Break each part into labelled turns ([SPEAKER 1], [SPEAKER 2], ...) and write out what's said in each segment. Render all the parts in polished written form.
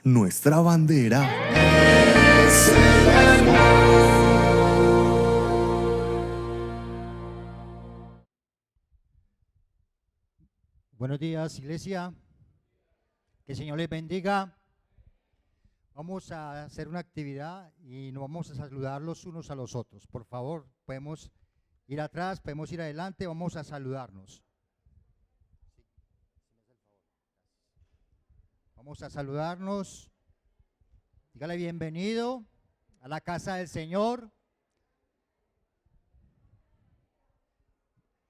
[SPEAKER 1] nuestra bandera.
[SPEAKER 2] Buenos días, iglesia. Que el Señor les bendiga. Vamos a hacer una actividad y nos vamos a saludar los unos a los otros. Por favor, podemos ir atrás, podemos ir adelante, vamos a saludarnos. Vamos a saludarnos. Dígale bienvenido a la casa del Señor.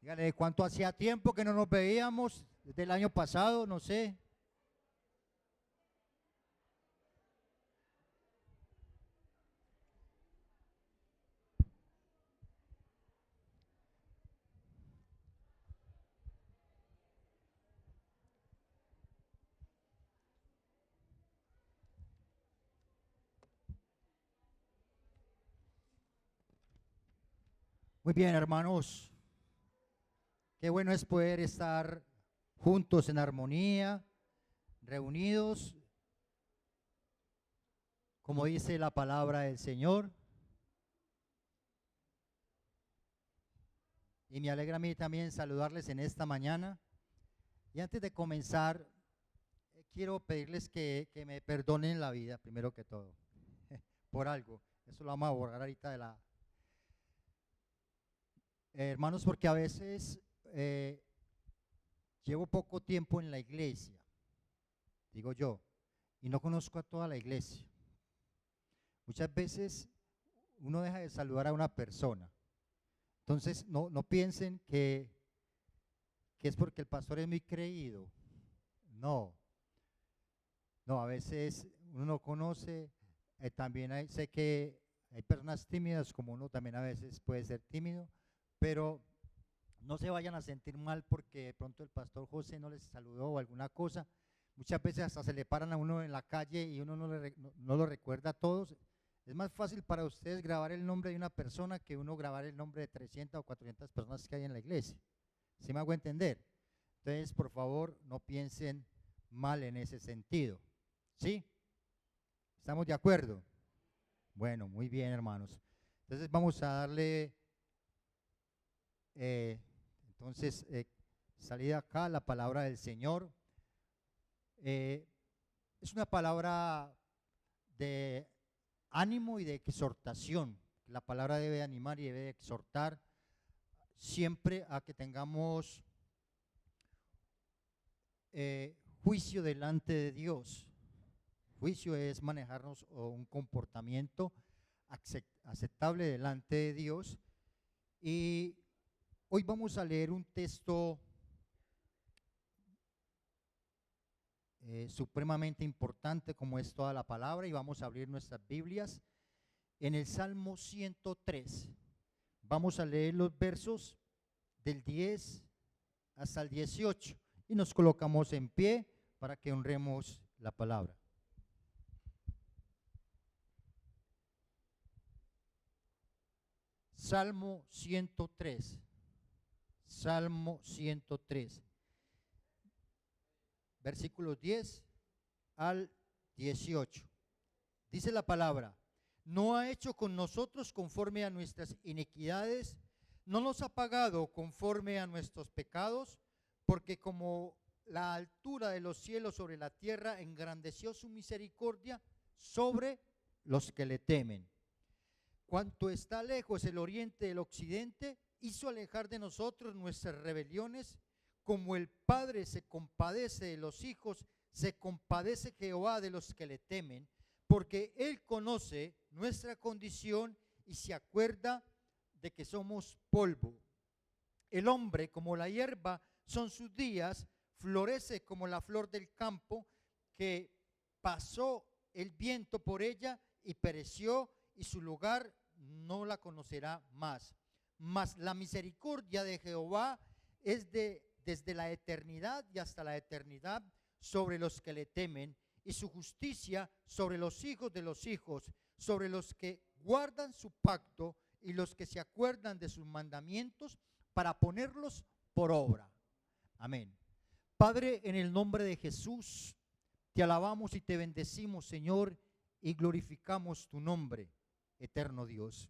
[SPEAKER 2] Dígale cuánto hacía tiempo que no nos veíamos, desde el año pasado, no sé. Muy bien, hermanos. Qué bueno es poder estar juntos en armonía, reunidos, como dice la palabra del Señor. Y me alegra a mí también saludarles en esta mañana. Y antes de comenzar, quiero pedirles que me perdonen la vida, primero que todo, por algo. Eso lo vamos a abordar ahorita de la... hermanos, porque a veces llevo poco tiempo en la iglesia, digo yo, y no conozco a toda la iglesia. Muchas veces uno deja de saludar a una persona. Entonces, no piensen que es porque el pastor es muy creído. No, a veces uno no conoce, también sé que hay personas tímidas, como uno también a veces puede ser tímido, pero no se vayan a sentir mal porque de pronto el pastor José no les saludó o alguna cosa. Muchas veces hasta se le paran a uno en la calle y uno no lo recuerda a todos. Es más fácil para ustedes grabar el nombre de una persona que uno grabar el nombre de 300 o 400 personas que hay en la iglesia. ¿Sí me hago entender? Entonces, por favor, no piensen mal en ese sentido. ¿Sí? ¿Estamos de acuerdo? Bueno, muy bien, hermanos. Entonces vamos a darle, salida acá la palabra del Señor. Es una palabra de ánimo y de exhortación. La palabra debe animar y debe exhortar siempre a que tengamos juicio delante de Dios. Juicio es manejarnos o un comportamiento aceptable delante de Dios. Y hoy vamos a leer un texto supremamente importante como es toda la palabra, y vamos a abrir nuestras Biblias en el Salmo 103. Vamos a leer los versos del 10 hasta el 18 y nos colocamos en pie para que honremos la palabra. Salmo 103. Salmo 103. Versículos 10 al 18. Dice la palabra: no ha hecho con nosotros conforme a nuestras iniquidades, no nos ha pagado conforme a nuestros pecados, porque como la altura de los cielos sobre la tierra, engrandeció su misericordia sobre los que le temen. Cuanto está lejos el oriente del occidente, hizo alejar de nosotros nuestras rebeliones. Como el Padre se compadece de los hijos, se compadece Jehová de los que le temen, porque Él conoce nuestra condición y se acuerda de que somos polvo. El hombre, como la hierba, son sus días, florece como la flor del campo, que pasó el viento por ella y pereció, y su lugar no la conocerá más. Mas la misericordia de Jehová es desde la eternidad y hasta la eternidad sobre los que le temen, y su justicia sobre los hijos de los hijos, sobre los que guardan su pacto y los que se acuerdan de sus mandamientos para ponerlos por obra. Amén. Padre, en el nombre de Jesús, Te alabamos y te bendecimos, Señor, y glorificamos tu nombre, eterno Dios.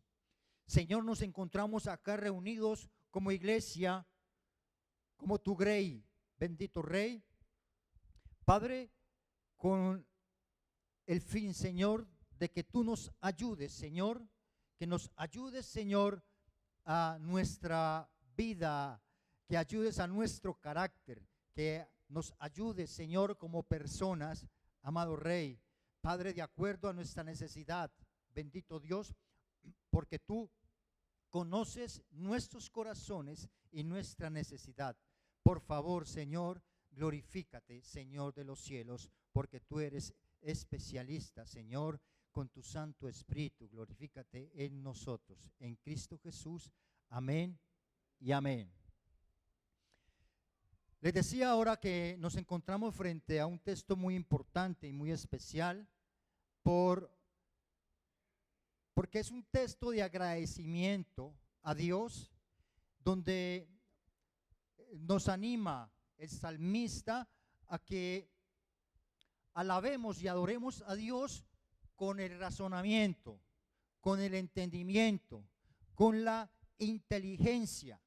[SPEAKER 2] Señor, nos encontramos acá reunidos como iglesia, como tu Rey, bendito Rey, Padre, con el fin, Señor, de que tú nos ayudes, Señor, que nos ayudes, Señor, a nuestra vida, que ayudes a nuestro carácter, que nos ayudes, Señor, como personas, amado Rey, Padre, de acuerdo a nuestra necesidad, bendito Dios, porque tú conoces nuestros corazones y nuestra necesidad. Por favor, Señor, glorifícate, Señor de los cielos, porque tú eres especialista, Señor, con tu Santo Espíritu. Glorifícate en nosotros, en Cristo Jesús. Amén y amén. Les decía ahora que nos encontramos frente a un texto muy importante y muy especial porque es un texto de agradecimiento a Dios, donde nos anima el salmista a que alabemos y adoremos a Dios con el razonamiento, con el entendimiento, con la inteligencia.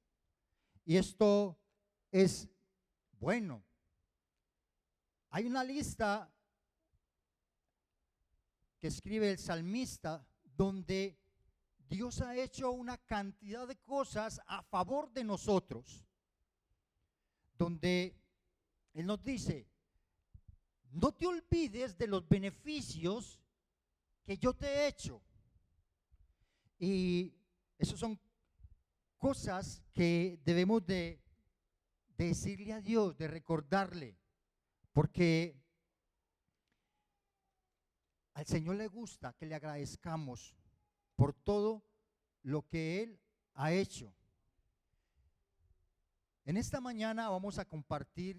[SPEAKER 2] Y esto es bueno. Hay una lista que escribe el salmista donde Dios ha hecho una cantidad de cosas a favor de nosotros, donde Él nos dice: no te olvides de los beneficios que yo te he hecho. Y esas son cosas que debemos de decirle a Dios, de recordarle, porque al Señor le gusta que le agradezcamos por todo lo que Él ha hecho. En esta mañana vamos a compartir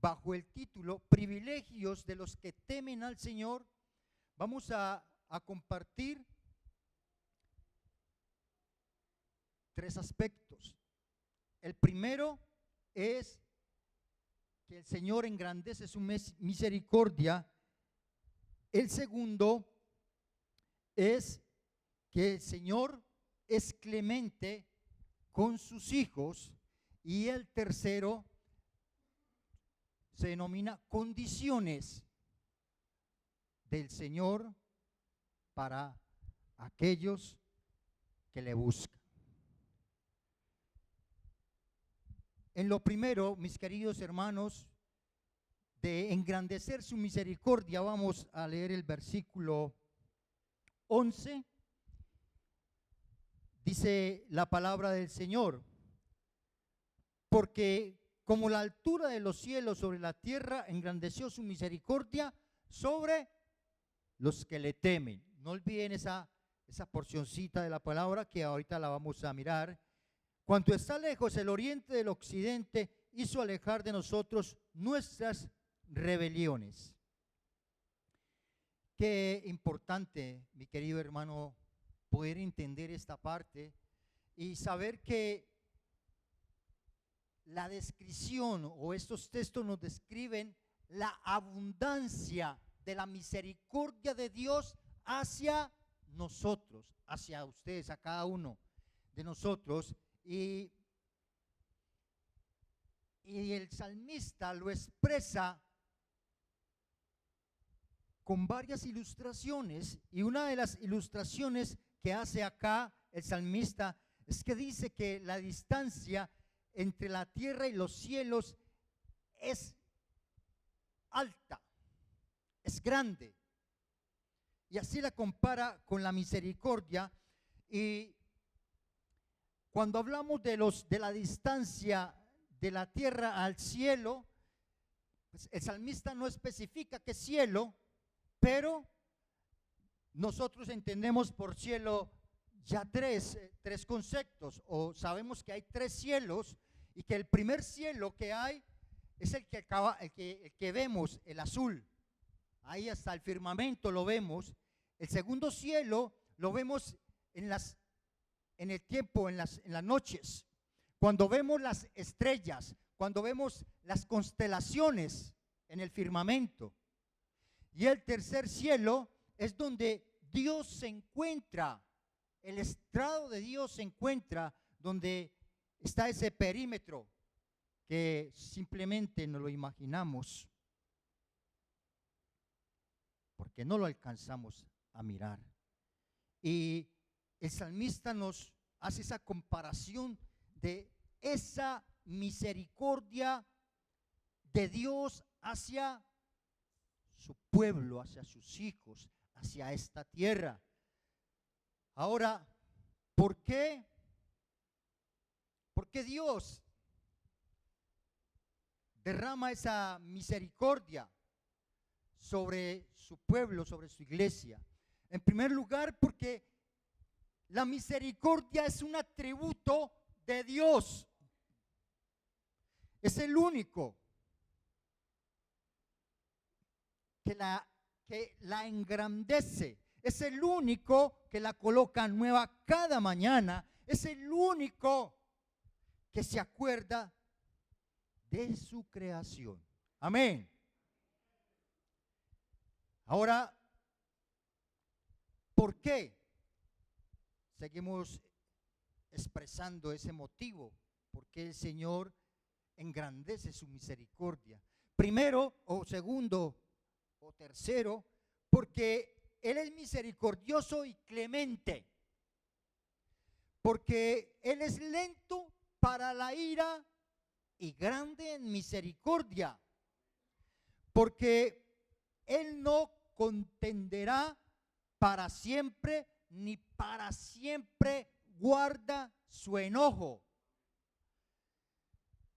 [SPEAKER 2] bajo el título Privilegios de los que temen al Señor. Vamos a compartir 3 aspectos. El primero es que el Señor engrandece su misericordia. El segundo es que el Señor es clemente con sus hijos. Y el tercero se denomina condiciones del Señor para aquellos que le buscan. En lo primero, mis queridos hermanos, de engrandecer su misericordia, vamos a leer el versículo 11. Dice la palabra del Señor: porque como la altura de los cielos sobre la tierra, engrandeció su misericordia sobre los que le temen. No olviden esa porcioncita de la palabra que ahorita la vamos a mirar. Cuanto está lejos el oriente del occidente, hizo alejar de nosotros nuestras rebeliones. Qué importante, mi querido hermano, poder entender esta parte y saber que la descripción o estos textos nos describen la abundancia de la misericordia de Dios hacia nosotros, hacia ustedes, a cada uno de nosotros. Y el salmista lo expresa con varias ilustraciones, y una de las ilustraciones que hace acá el salmista es que dice que la distancia entre la tierra y los cielos es alta, es grande, y así la compara con la misericordia. Y cuando hablamos de la distancia de la tierra al cielo, pues el salmista no especifica qué cielo, pero nosotros entendemos por cielo ya tres conceptos, o sabemos que hay 3 cielos, y que el primer cielo que hay es el que vemos, el azul. Ahí hasta el firmamento lo vemos. El segundo cielo lo vemos en el tiempo, en las noches, cuando vemos las estrellas, cuando vemos las constelaciones. en el firmamento. Y el tercer cielo es donde Dios se encuentra, el estrado de Dios se encuentra, donde está ese perímetro que simplemente no lo imaginamos, porque no lo alcanzamos a mirar. Y el salmista nos hace esa comparación de esa misericordia de Dios hacia su pueblo, hacia sus hijos, hacia esta tierra. Ahora, ¿por qué? ¿Por qué Dios derrama esa misericordia sobre su pueblo, sobre su iglesia? En primer lugar, porque la misericordia es un atributo de Dios. Es el único que la engrandece. Es el único que la coloca nueva cada mañana. Es el único que se acuerda de su creación. Amén. Ahora, ¿por qué seguimos expresando ese motivo? ¿Por qué el Señor engrandece su misericordia? Primero, o segundo, o tercero, porque Él es misericordioso y clemente. Porque Él es lento para la ira y grande en misericordia. Porque Él no contenderá para siempre, ni para siempre guarda su enojo.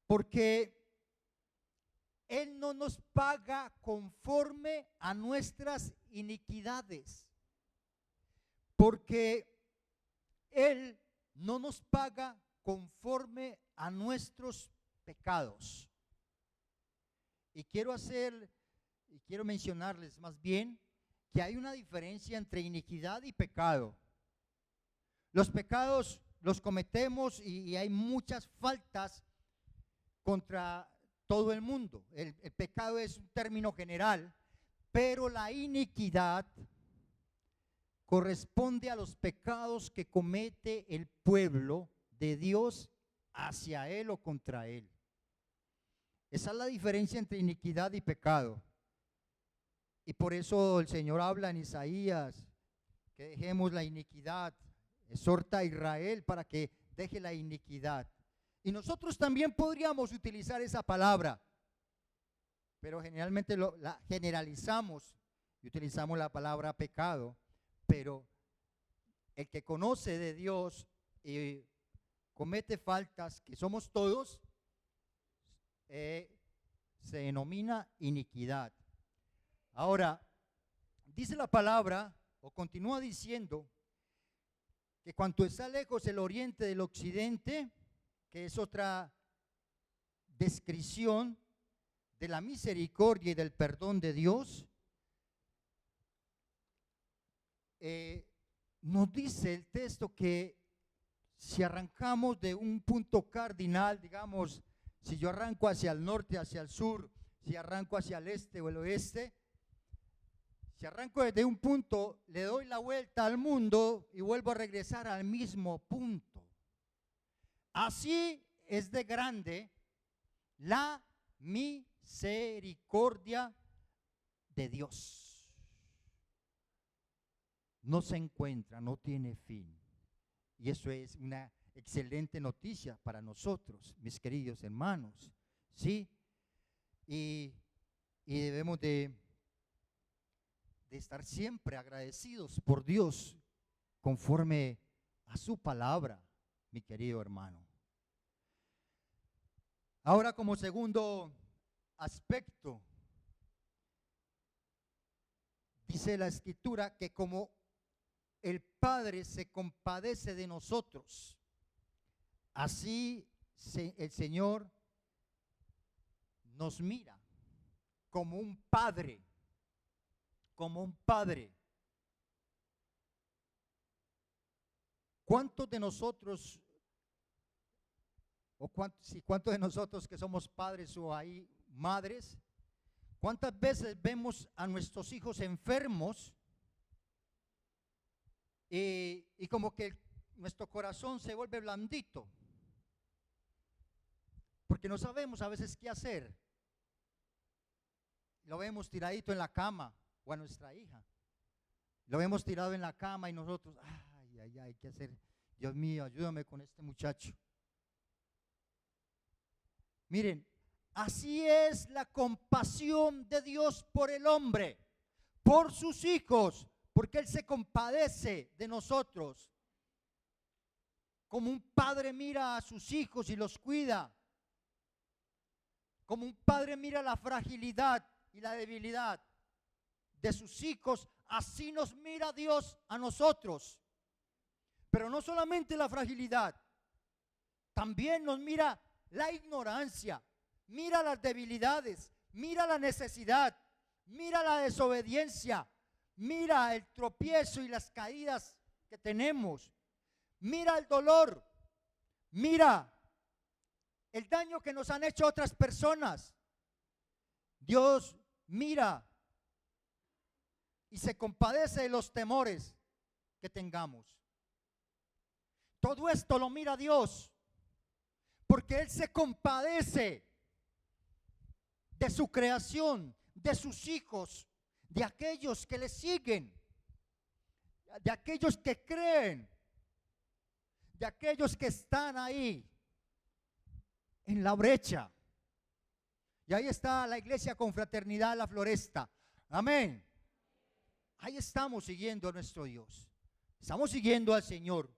[SPEAKER 2] Porque Él no nos paga conforme a nuestras iniquidades. Porque Él no nos paga conforme a nuestros pecados. Y quiero mencionarles más bien que hay una diferencia entre iniquidad y pecado. Los pecados los cometemos y hay muchas faltas contra todo el mundo. El pecado es un término general, pero la iniquidad corresponde a los pecados que comete el pueblo de Dios hacia Él o contra Él. Esa es la diferencia entre iniquidad y pecado. Y por eso el Señor habla en Isaías que dejemos la iniquidad, exhorta a Israel para que deje la iniquidad. Y nosotros también podríamos utilizar esa palabra, pero generalmente la generalizamos y utilizamos la palabra pecado. Pero el que conoce de Dios y comete faltas, que somos todos, se denomina iniquidad. Ahora, dice la palabra, o continúa diciendo, que cuanto está lejos el oriente del occidente, que es otra descripción de la misericordia y del perdón de Dios, nos dice el texto que si arrancamos de un punto cardinal, digamos, si yo arranco hacia el norte, hacia el sur, si arranco hacia el este o el oeste, si arranco desde un punto, le doy la vuelta al mundo y vuelvo a regresar al mismo punto. Así es de grande la misericordia de Dios. No se encuentra, no tiene fin. Y eso es una excelente noticia para nosotros, mis queridos hermanos. ¿Sí? Y debemos de estar siempre agradecidos por Dios conforme a su palabra, mi querido hermano. Ahora, como segundo aspecto, dice la Escritura que como el Padre se compadece de nosotros, así el Señor nos mira como un padre, como un padre. ¿Cuántos de nosotros, cuántos de nosotros que somos padres o hay madres, ¿Cuántas veces vemos a nuestros hijos enfermos y como que nuestro corazón se vuelve blandito? Porque no sabemos a veces qué hacer. Lo vemos tiradito en la cama, o a nuestra hija. Lo vemos tirado en la cama y nosotros, ay, ¿qué hacer? Dios mío, ayúdame con este muchacho. Miren, así es la compasión de Dios por el hombre, por sus hijos, porque Él se compadece de nosotros. Como un padre mira a sus hijos y los cuida. Como un padre mira la fragilidad y la debilidad de sus hijos, así nos mira Dios a nosotros. Pero no solamente la fragilidad, también nos mira la ignorancia, mira las debilidades, mira la necesidad, mira la desobediencia, mira el tropiezo y las caídas que tenemos, mira el dolor, mira el daño que nos han hecho otras personas. Dios mira y se compadece de los temores que tengamos. Todo esto lo mira Dios, porque Él se compadece de su creación, de sus hijos, de aquellos que le siguen, de aquellos que creen, de aquellos que están ahí en la brecha. Y ahí está la iglesia Confraternidad La Floresta. Amén. Ahí estamos siguiendo a nuestro Dios. Estamos siguiendo al Señor.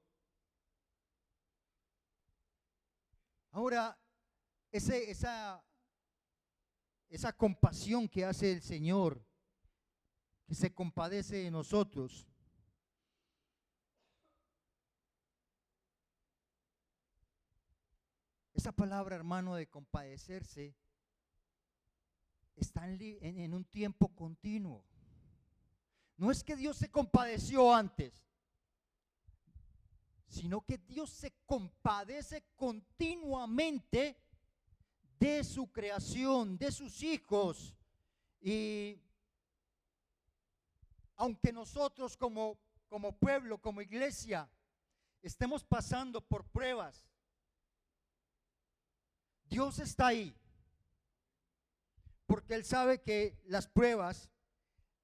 [SPEAKER 2] Ahora, esa compasión que hace el Señor, que se compadece de nosotros, esa palabra, hermano, de compadecerse, está en un tiempo continuo. No es que Dios se compadeció antes, sino que Dios se compadece continuamente de su creación, de sus hijos. Y aunque nosotros como pueblo, como iglesia, estemos pasando por pruebas, Dios está ahí, porque Él sabe que las pruebas,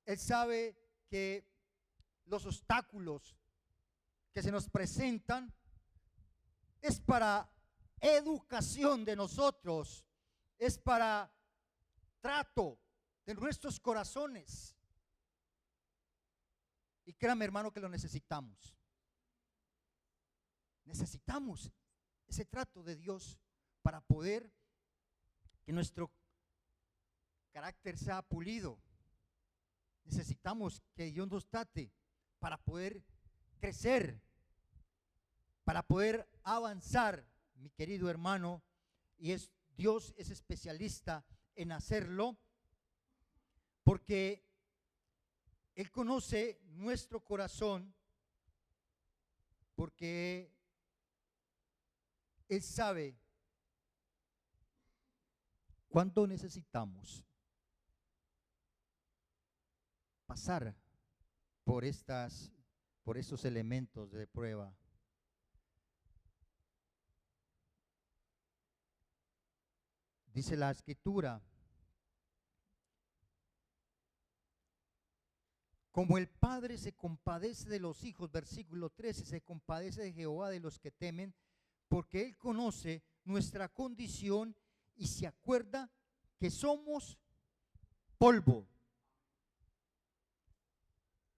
[SPEAKER 2] Él sabe que los obstáculos que se nos presentan es para educación de nosotros, es para trato de nuestros corazones. Y créame, hermano, que lo necesitamos. Necesitamos ese trato de Dios para poder que nuestro carácter sea pulido. Necesitamos que Dios nos trate para poder crecer, para poder avanzar, mi querido hermano, y Dios es especialista en hacerlo, porque Él conoce nuestro corazón, porque Él sabe cuánto necesitamos pasar por estos elementos de prueba. Dice la Escritura, como el Padre se compadece de los hijos, versículo 13, se compadece de Jehová de los que temen, porque Él conoce nuestra condición y se acuerda que somos polvo.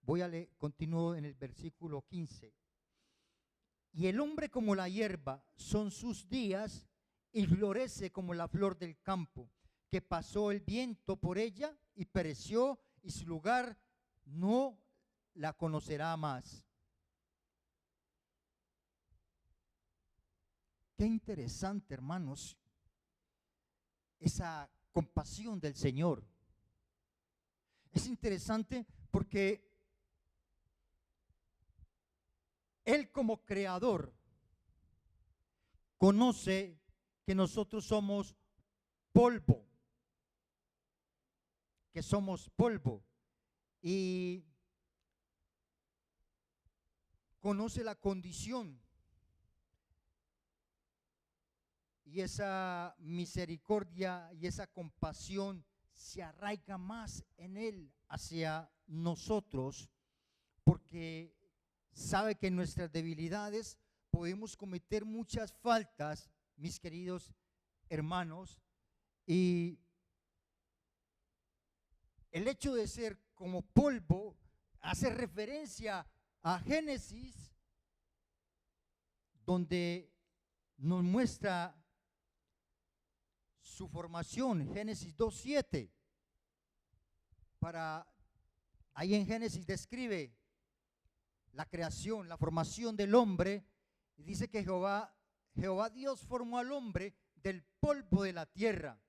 [SPEAKER 2] Voy a leer, continúo en el versículo 15. Y el hombre como la hierba son sus días, y florece como la flor del campo, que pasó el viento por ella y pereció, y su lugar no la conocerá más. Qué interesante, hermanos, esa compasión del Señor. Es interesante porque Él como creador conoce que nosotros somos polvo. que somos polvo y conoce la condición, y esa misericordia y esa compasión se arraiga más en Él hacia nosotros, porque sabe que en nuestras debilidades podemos cometer muchas faltas, mis queridos hermanos, y el hecho de ser como polvo hace referencia a Génesis, donde nos muestra su formación, Génesis 2:7. Ahí en Génesis describe la creación, la formación del hombre, y dice que Jehová Dios formó al hombre del polvo de la tierra.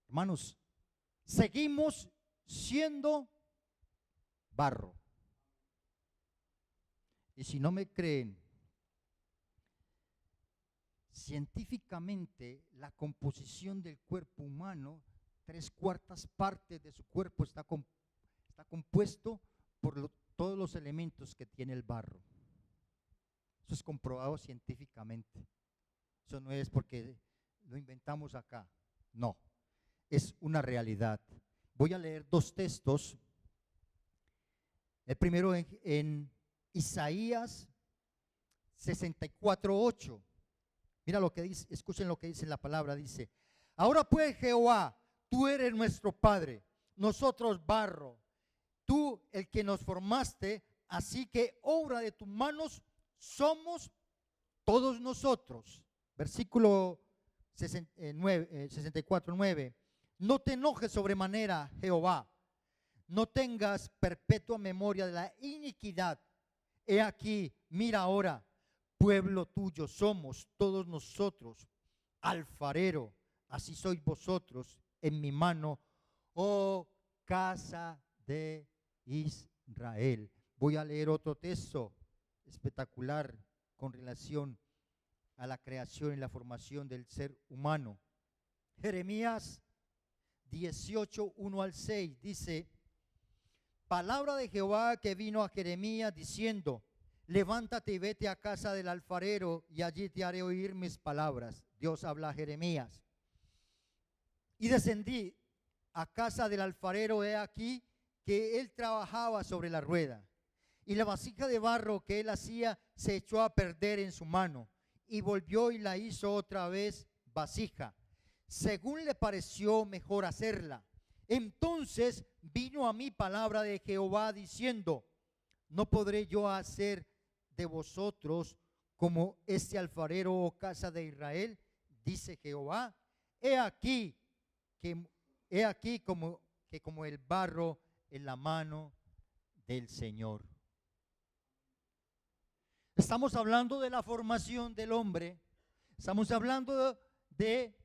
[SPEAKER 2] Hermanos, seguimos siendo barro. Y si no me creen, científicamente la composición del cuerpo humano, 3/4 partes de su cuerpo está compuesto por todos los elementos que tiene el barro. Eso es comprobado científicamente. Eso no es porque lo inventamos acá, no, es una realidad. Voy a leer 2 textos. El primero en Isaías 64:8. Mira lo que dice, escuchen lo que dice la palabra, dice: ahora pues, Jehová, tú eres nuestro Padre, nosotros barro, tú el que nos formaste, así que obra de tus manos somos todos nosotros. Versículo 64:9. No te enojes sobremanera, Jehová, no tengas perpetua memoria de la iniquidad. He aquí, mira ahora, pueblo tuyo somos todos nosotros, alfarero, así sois vosotros en mi mano, oh casa de Israel. Voy a leer otro texto espectacular con relación a la creación y la formación del ser humano. Jeremías 18:1-6 dice: palabra de Jehová que vino a Jeremías diciendo: levántate y vete a casa del alfarero y allí te haré oír mis palabras. Dios habla a Jeremías. Y descendí a casa del alfarero, he aquí que él trabajaba sobre la rueda, y la vasija de barro que él hacía se echó a perder en su mano, y volvió y la hizo otra vez vasija, según le pareció mejor hacerla. Entonces vino a mí palabra de Jehová diciendo: ¿no podré yo hacer de vosotros como este alfarero, oh casa de Israel? Dice Jehová. He aquí como el barro en la mano del Señor. Estamos hablando de la formación del hombre. Estamos hablando de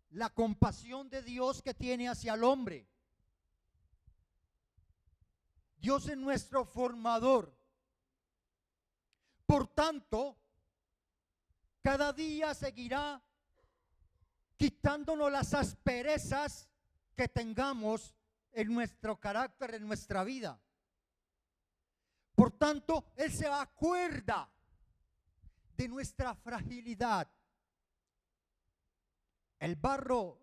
[SPEAKER 2] la compasión de Dios que tiene hacia el hombre. Dios es nuestro formador. Por tanto, cada día seguirá quitándonos las asperezas que tengamos en nuestro carácter, en nuestra vida. Por tanto, Él se acuerda de nuestra fragilidad. El barro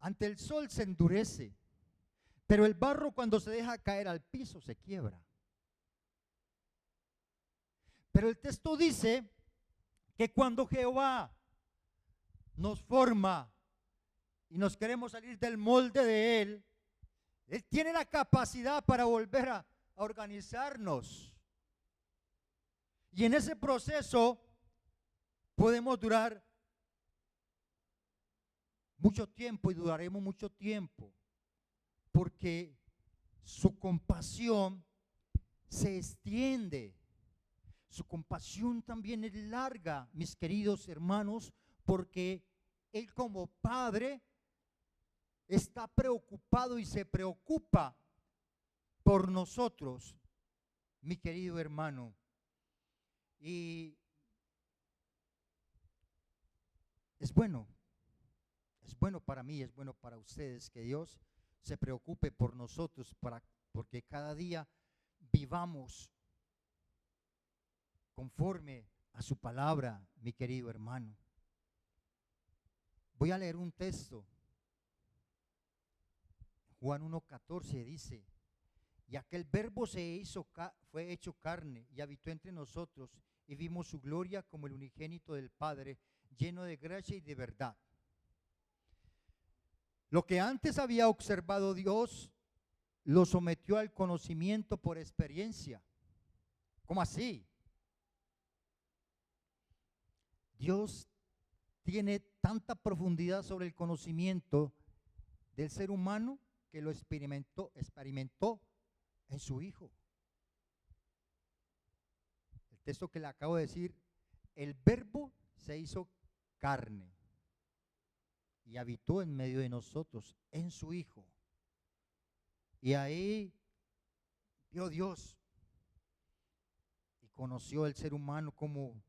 [SPEAKER 2] ante el sol se endurece, pero el barro cuando se deja caer al piso se quiebra. Pero el texto dice que cuando Jehová nos forma y nos queremos salir del molde de Él, Él tiene la capacidad para volver a organizarnos. Y en ese proceso podemos durar mucho tiempo y duraremos mucho tiempo, porque su compasión se extiende. Su compasión también es larga, mis queridos hermanos, porque Él como Padre está preocupado y se preocupa por nosotros, mi querido hermano. Y es bueno Es bueno para mí, es bueno para ustedes que Dios se preocupe por nosotros porque cada día vivamos conforme a su palabra, mi querido hermano. Voy a leer un texto. Juan 1:14 dice: y aquel verbo fue hecho carne y habitó entre nosotros, y vimos su gloria como el unigénito del Padre, lleno de gracia y de verdad. Lo que antes había observado Dios, lo sometió al conocimiento por experiencia. ¿Cómo así? Dios tiene tanta profundidad sobre el conocimiento del ser humano que lo experimentó en su Hijo. El texto que le acabo de decir: el verbo se hizo carne y habitó en medio de nosotros, en su Hijo. Y ahí vio Dios y conoció el ser humano cómo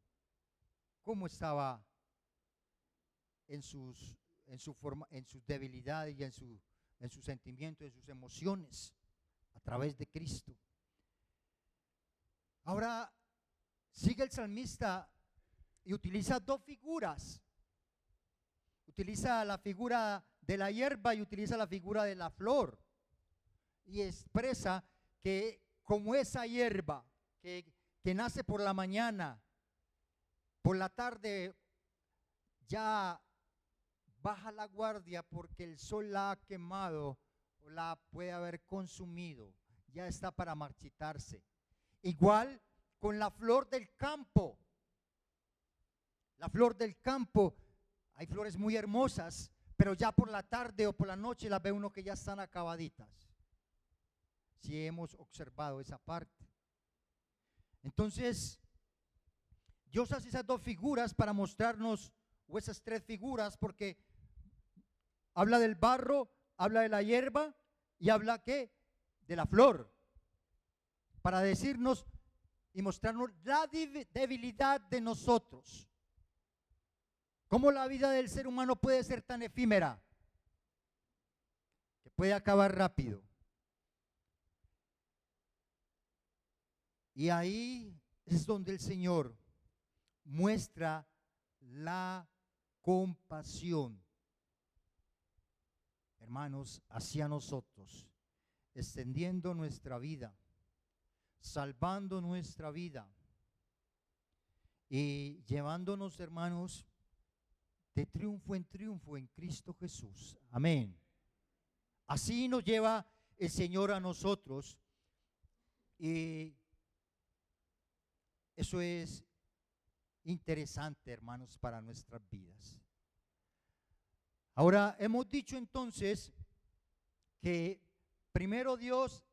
[SPEAKER 2] estaba en su debilidad y en sus sentimientos, en sus emociones, a través de Cristo. Ahora sigue el salmista y utiliza dos figuras. Utiliza la figura de la hierba y utiliza la figura de la flor. Y expresa que como esa hierba que nace por la mañana, por la tarde ya baja la guardia porque el sol la ha quemado o la puede haber consumido, ya está para marchitarse. Igual con la flor del campo. La flor del campo, hay flores muy hermosas, pero ya por la tarde o por la noche las ve uno que ya están acabaditas. Si hemos observado esa parte. Entonces, Dios hace esas dos figuras para mostrarnos, o esas tres figuras, porque habla del barro, habla de la hierba y habla ¿qué? De la flor, para decirnos y mostrarnos la debilidad de nosotros. ¿Cómo la vida del ser humano puede ser tan efímera? Que puede acabar rápido. Y ahí es donde el Señor muestra la compasión, hermanos, hacia nosotros, extendiendo nuestra vida, salvando nuestra vida y llevándonos, hermanos, de triunfo en triunfo en Cristo Jesús. Amén. Así nos lleva el Señor a nosotros, y eso es interesante, hermanos, para nuestras vidas. Ahora, hemos dicho entonces que primero Dios,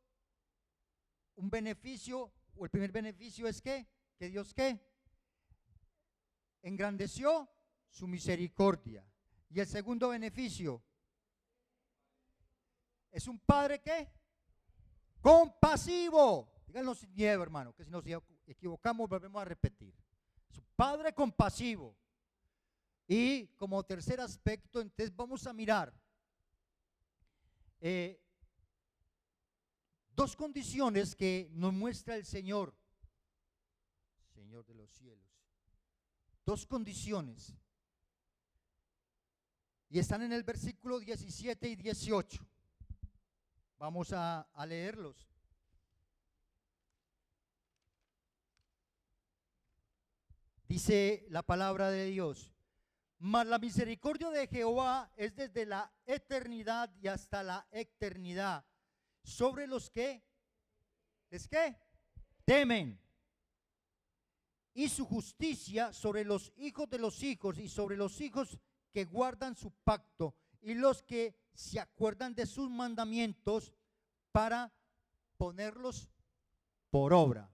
[SPEAKER 2] un beneficio, o el primer beneficio es que Dios ¿qué? Engrandeció su misericordia. Y el segundo beneficio es un Padre ¿qué? Compasivo. Díganlo sin miedo, hermano, que si nos equivocamos volvemos a repetir. Es un Padre compasivo. Y como tercer aspecto, entonces vamos a mirar dos condiciones que nos muestra el Señor, Señor de los cielos. Dos condiciones. Y están en el versículo 17 y 18. Vamos a leerlos. Dice la palabra de Dios: mas la misericordia de Jehová es desde la eternidad y hasta la eternidad sobre los que temen, y su justicia sobre los hijos de los hijos y sobre los hijos que guardan su pacto y los que se acuerdan de sus mandamientos para ponerlos por obra.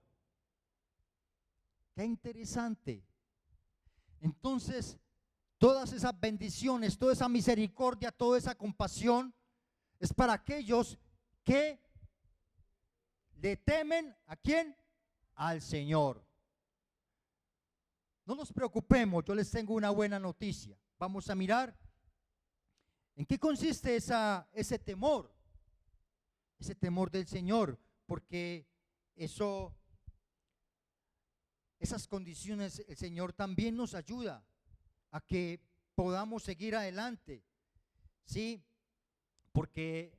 [SPEAKER 2] Qué interesante. Entonces, todas esas bendiciones, toda esa misericordia, toda esa compasión es para aquellos que le temen ¿a quién? Al Señor. No nos preocupemos, yo les tengo una buena noticia. Vamos a mirar ¿En qué consiste ese temor? Ese temor del Señor, porque esas condiciones el Señor también nos ayuda a que podamos seguir adelante, ¿sí? Porque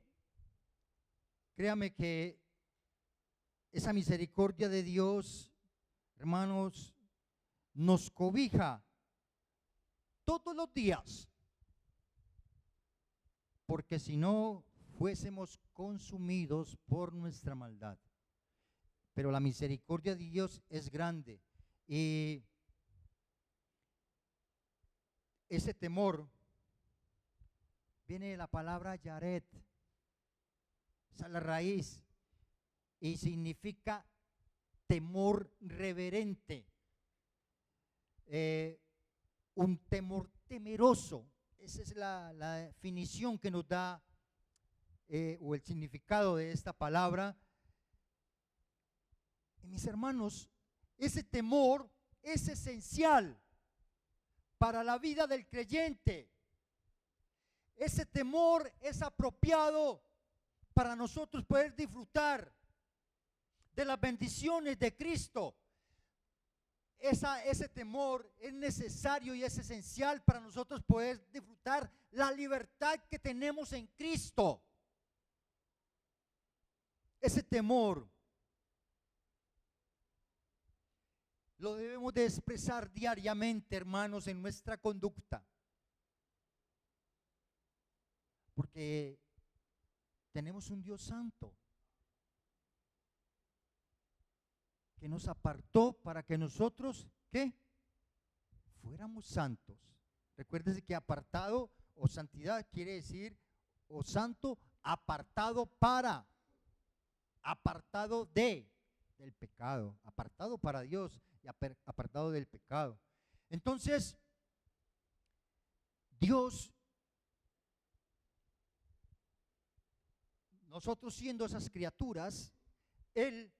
[SPEAKER 2] créame que esa misericordia de Dios, hermanos, nos cobija todos los días, porque si no fuésemos consumidos por nuestra maldad. Pero la misericordia de Dios es grande y ese temor viene de la palabra Yaret, esa es la raíz y significa temor reverente, un temor temeroso. Esa es la definición que nos da o el significado de esta palabra. Y mis hermanos, ese temor es esencial para la vida del creyente. Ese temor es apropiado para nosotros poder disfrutar de las bendiciones de Cristo. Ese temor es necesario y es esencial para nosotros poder disfrutar la libertad que tenemos en Cristo. Ese temor lo debemos de expresar diariamente, hermanos, en nuestra conducta. Porque tenemos un Dios santo que nos apartó para que nosotros, ¿qué? Fuéramos santos. Recuérdese que apartado o santidad quiere decir, o santo, apartado para, apartado del pecado, apartado para Dios y apartado del pecado. Entonces, Dios, nosotros siendo esas criaturas, Él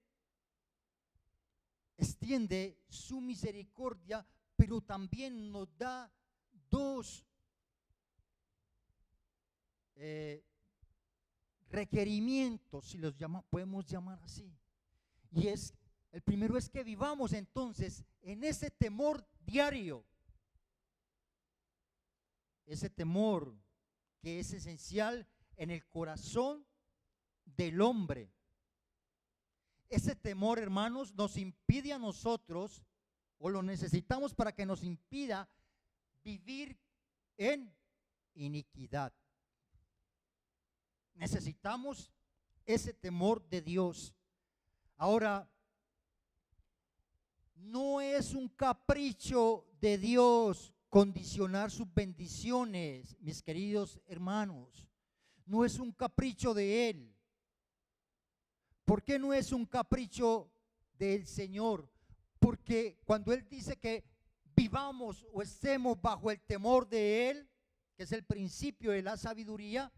[SPEAKER 2] extiende su misericordia, pero también nos da dos requerimientos, si los podemos llamar así. Y el primero es que vivamos entonces en ese temor diario, ese temor que es esencial en el corazón del hombre. Ese temor, hermanos, nos impide a nosotros, o lo necesitamos para que nos impida vivir en iniquidad. Necesitamos ese temor de Dios. Ahora, no es un capricho de Dios condicionar sus bendiciones, mis queridos hermanos. No es un capricho de Él. ¿Por qué no es un capricho del Señor? Porque cuando Él dice que vivamos o estemos bajo el temor de Él, que es el principio de la sabiduría,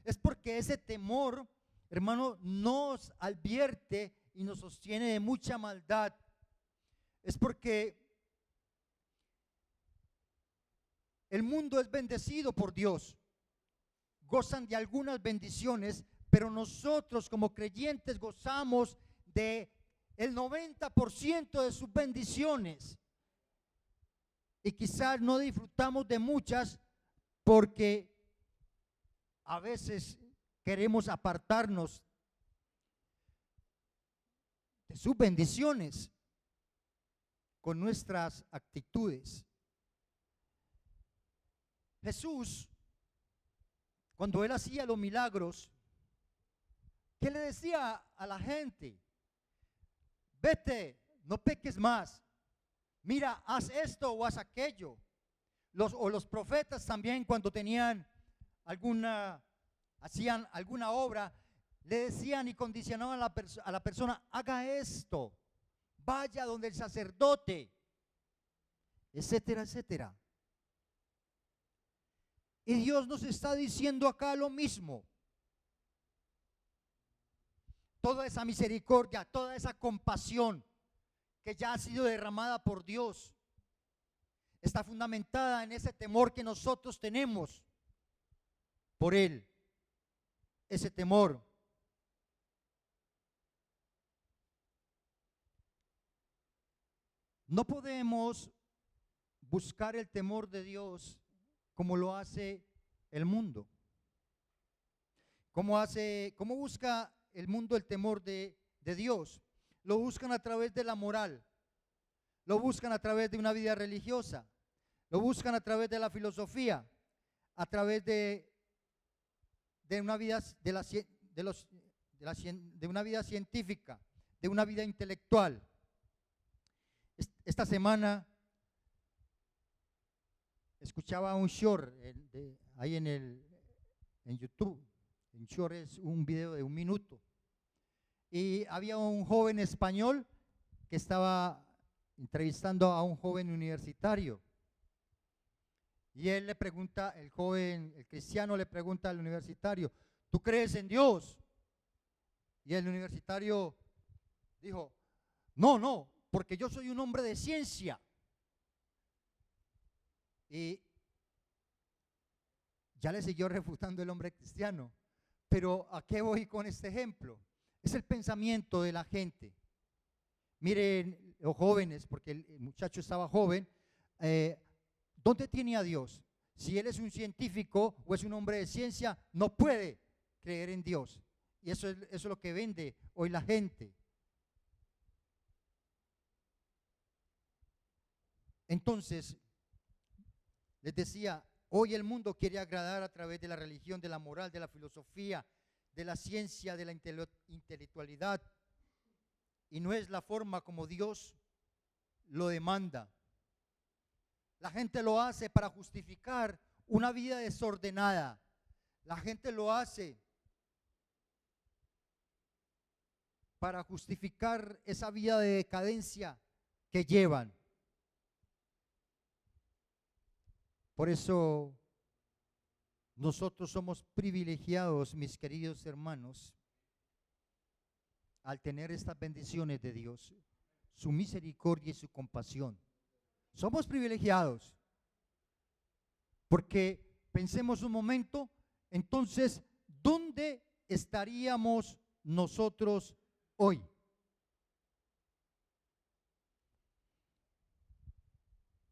[SPEAKER 2] es porque ese temor, hermano, nos advierte y nos sostiene de mucha maldad. Es porque el mundo es bendecido por Dios, gozan de algunas bendiciones, pero nosotros como creyentes gozamos de el 90% de sus bendiciones y quizás no disfrutamos de muchas porque a veces queremos apartarnos de sus bendiciones con nuestras actitudes. Jesús, cuando Él hacía los milagros, ¿qué le decía a la gente? Vete, no peques más. Mira, haz esto o haz aquello. Los profetas también, cuando tenían hacían alguna obra, le decían y condicionaban a la persona, haga esto, vaya donde el sacerdote, etcétera, etcétera. Y Dios nos está diciendo acá lo mismo. Toda esa misericordia, toda esa compasión que ya ha sido derramada por Dios, está fundamentada en ese temor que nosotros tenemos. por Él, ese temor. No podemos buscar el temor de Dios como lo hace el mundo. ¿Cómo busca el mundo el temor de Dios? Lo buscan a través de la moral, lo buscan a través de una vida religiosa, lo buscan a través de la filosofía, a través de una vida de una vida científica, de una vida intelectual. Esta semana escuchaba un short ahí en YouTube. Un short es un video de 1 minuto. Y había un joven español que estaba entrevistando a un joven universitario. Y él le pregunta, el cristiano le pregunta al universitario, ¿tú crees en Dios? Y el universitario dijo, no, porque yo soy un hombre de ciencia. Y ya le siguió refutando el hombre cristiano. Pero ¿a qué voy con este ejemplo? Es el pensamiento de la gente. Miren, los jóvenes, porque el muchacho estaba joven, ¿dónde tiene a Dios? Si él es un científico o es un hombre de ciencia, no puede creer en Dios. Y eso es lo que vende hoy la gente. Entonces, les decía, hoy el mundo quiere agradar a través de la religión, de la moral, de la filosofía, de la ciencia, de la intelectualidad. Y no es la forma como Dios lo demanda. La gente lo hace para justificar una vida desordenada. La gente lo hace para justificar esa vida de decadencia que llevan. Por eso nosotros somos privilegiados, mis queridos hermanos, al tener estas bendiciones de Dios, su misericordia y su compasión. Somos privilegiados, porque pensemos un momento, entonces, ¿dónde estaríamos nosotros hoy?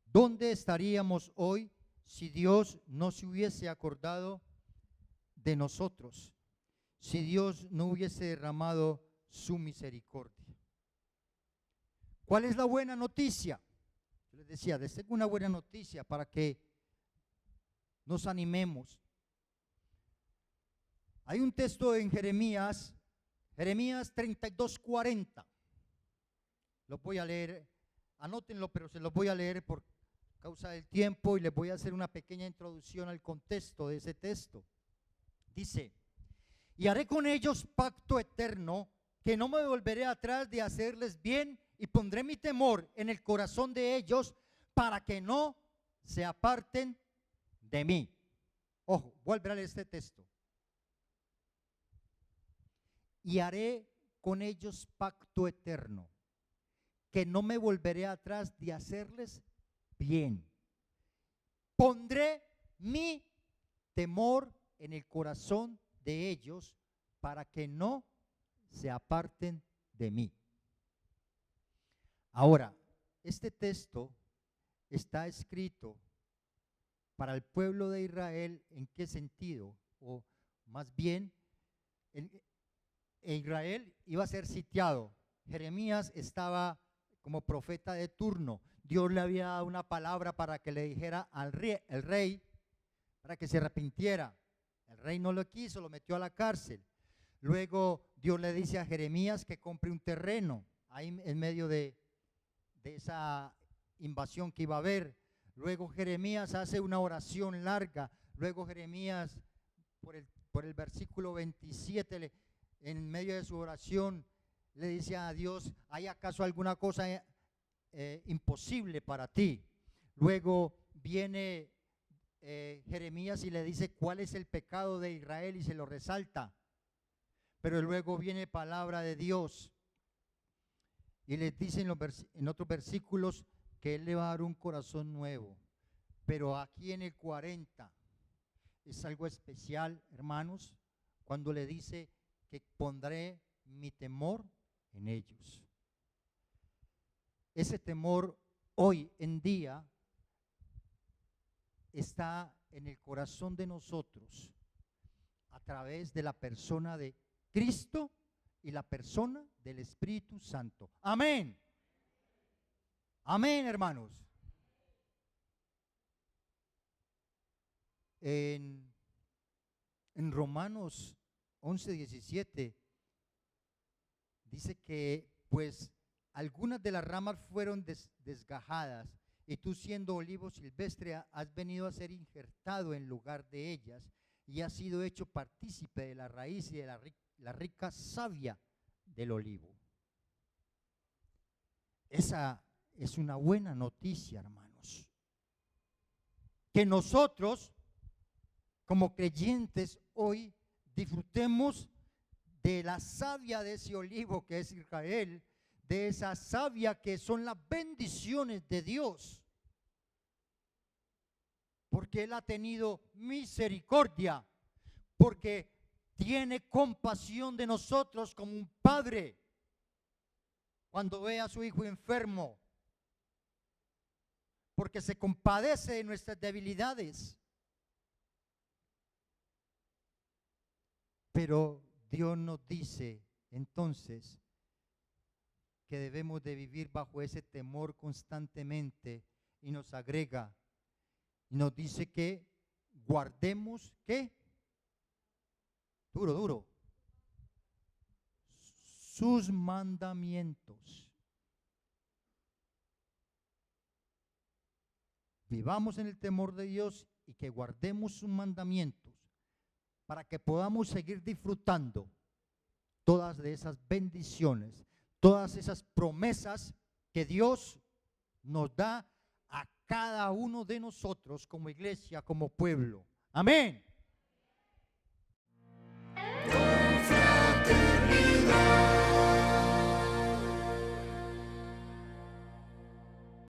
[SPEAKER 2] ¿Dónde estaríamos hoy si Dios no se hubiese acordado de nosotros? Si Dios no hubiese derramado su misericordia. ¿Cuál es la buena noticia? Yo les decía, les tengo una buena noticia para que nos animemos. Hay un texto en Jeremías 32:40. Lo voy a leer, anótenlo, pero se lo voy a leer por causa del tiempo y les voy a hacer una pequeña introducción al contexto de ese texto. Dice, y haré con ellos pacto eterno, que no me volveré atrás de hacerles bien, y pondré mi temor en el corazón de ellos para que no se aparten de mí. Ojo, vuelve a leer este texto. Y haré con ellos pacto eterno, que no me volveré atrás de hacerles bien. Pondré mi temor en el corazón de ellos para que no se aparten de mí. Ahora, este texto está escrito para el pueblo de Israel. ¿En qué sentido? O más bien, Israel iba a ser sitiado. Jeremías estaba como profeta de turno. Dios le había dado una palabra para que le dijera al rey, para que se arrepintiera. El rey no lo quiso, lo metió a la cárcel. Luego Dios le dice a Jeremías que compre un terreno ahí en medio de esa invasión que iba a haber. Luego Jeremías hace una oración larga. Luego Jeremías, por el versículo 27, en medio de su oración, le dice a Dios, ¿hay acaso alguna cosa imposible para ti? Luego viene Jeremías y le dice cuál es el pecado de Israel y se lo resalta. Pero luego viene palabra de Dios y les dice en otros versículos que Él le va a dar un corazón nuevo. Pero aquí en el 40 es algo especial, hermanos, cuando le dice que pondré mi temor en ellos. Ese temor hoy en día está en el corazón de nosotros a través de la persona de Cristo y la persona del Espíritu Santo. Amén. Amén, hermanos. En Romanos 11:17 dice que pues algunas de las ramas fueron desgajadas, y tú, siendo olivo silvestre, has venido a ser injertado en lugar de ellas y has sido hecho partícipe de la raíz y de la rica savia del olivo. Esa es una buena noticia, hermanos. Que nosotros, como creyentes, hoy disfrutemos de la savia de ese olivo que es Israel, de esa savia que son las bendiciones de Dios, porque Él ha tenido misericordia, porque tiene compasión de nosotros como un padre cuando ve a su hijo enfermo, porque se compadece de nuestras debilidades. Pero Dios nos dice entonces que debemos de vivir bajo ese temor constantemente, y nos agrega y nos dice que guardemos, ¿qué? Duro. Sus mandamientos. Vivamos en el temor de Dios y que guardemos sus mandamientos para que podamos seguir disfrutando todas de esas bendiciones, todas esas promesas que Dios nos da a cada uno de nosotros como iglesia, como pueblo. Amén.